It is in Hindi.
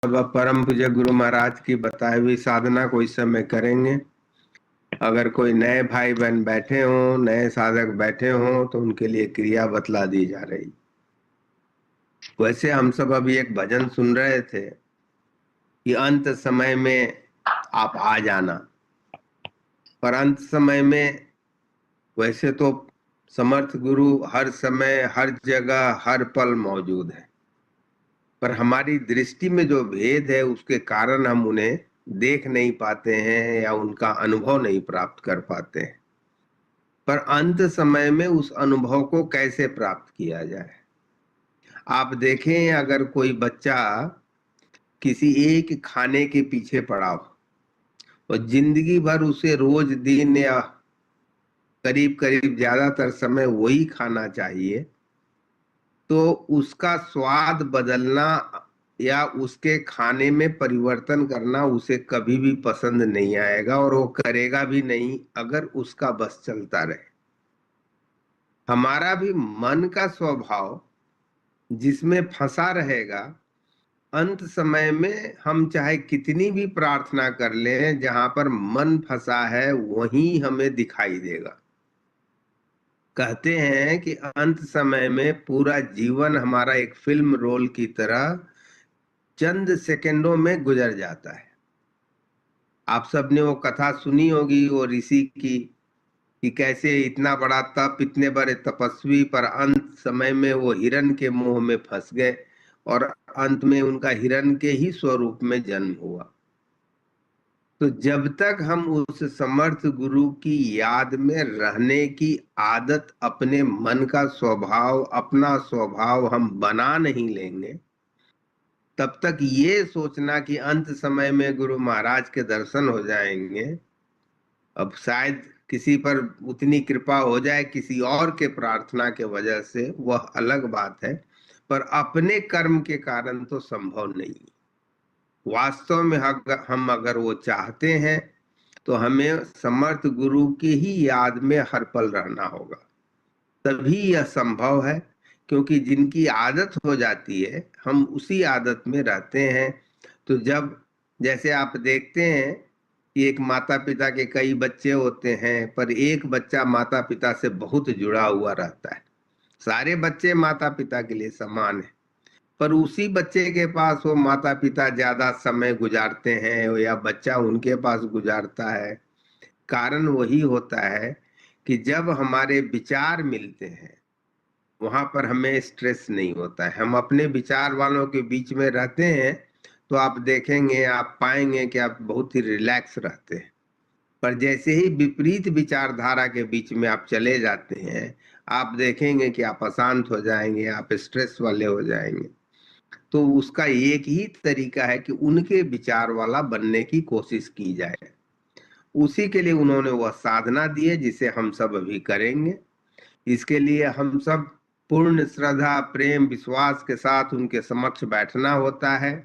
अब परम पूज्य गुरु महाराज की बताई हुई साधना को इस समय करेंगे। अगर कोई नए भाई बहन बैठे हों, नए साधक बैठे हों, तो उनके लिए क्रिया बतला दी जा रही। वैसे हम सब अभी एक भजन सुन रहे थे कि अंत समय में आप आ जाना। पर अंत समय में वैसे तो समर्थ गुरु हर समय, हर जगह, हर पल मौजूद है। पर हमारी दृष्टि में जो भेद है उसके कारण हम उन्हें देख नहीं पाते हैं या उनका अनुभव नहीं प्राप्त कर पाते हैं। पर अंत समय में उस अनुभव को कैसे प्राप्त किया जाए। आप देखें, अगर कोई बच्चा किसी एक खाने के पीछे पड़ा हो और जिंदगी भर उसे रोज दिन या करीब करीब ज्यादातर समय वही खाना चाहिए, तो उसका स्वाद बदलना या उसके खाने में परिवर्तन करना उसे कभी भी पसंद नहीं आएगा और वो करेगा भी नहीं अगर उसका बस चलता रहे। हमारा भी मन का स्वभाव जिसमें फंसा रहेगा, अंत समय में हम चाहे कितनी भी प्रार्थना कर लें, जहां पर मन फंसा है वहीं हमें दिखाई देगा। कहते हैं कि अंत समय में पूरा जीवन हमारा एक फिल्म रोल की तरह चंद सेकंडों में गुजर जाता है। आप सबने वो कथा सुनी होगी वो ऋषि की, कि कैसे इतना बड़ा तप, इतने बड़े तपस्वी, पर अंत समय में वो हिरण के मुंह में फंस गए और अंत में उनका हिरण के ही स्वरूप में जन्म हुआ। तो जब तक हम उस समर्थ गुरु की याद में रहने की आदत, अपने मन का स्वभाव, अपना स्वभाव हम बना नहीं लेंगे, तब तक ये सोचना कि अंत समय में गुरु महाराज के दर्शन हो जाएंगे, अब शायद किसी पर उतनी कृपा हो जाए किसी और के प्रार्थना के वजह से, वह अलग बात है, पर अपने कर्म के कारण तो संभव नहीं। वास्तव में हम अगर वो चाहते हैं तो हमें समर्थ गुरु की ही याद में हर पल रहना होगा, तभी यह संभव है। क्योंकि जिनकी आदत हो जाती है, हम उसी आदत में रहते हैं। तो जब, जैसे आप देखते हैं कि एक माता पिता के कई बच्चे होते हैं, पर एक बच्चा माता पिता से बहुत जुड़ा हुआ रहता है। सारे बच्चे माता पिता के लिए समान है, पर उसी बच्चे के पास वो माता पिता ज्यादा समय गुजारते हैं या बच्चा उनके पास गुजारता है। कारण वही होता है कि जब हमारे विचार मिलते हैं, वहां पर हमें स्ट्रेस नहीं होता है। हम अपने विचार वालों के बीच में रहते हैं तो आप देखेंगे, आप पाएंगे कि आप बहुत ही रिलैक्स रहते हैं। पर जैसे ही विपरीत विचारधारा के बीच में आप चले जाते हैं, आप देखेंगे कि आप अशांत हो जाएंगे, आप स्ट्रेस वाले हो जाएंगे। तो उसका एक ही तरीका है कि उनके विचार वाला बनने की कोशिश की जाए। उसी के लिए उन्होंने वह साधना दी है जिसे हम सब अभी करेंगे। इसके लिए हम सब पूर्ण श्रद्धा, प्रेम, विश्वास के साथ उनके समक्ष बैठना होता है।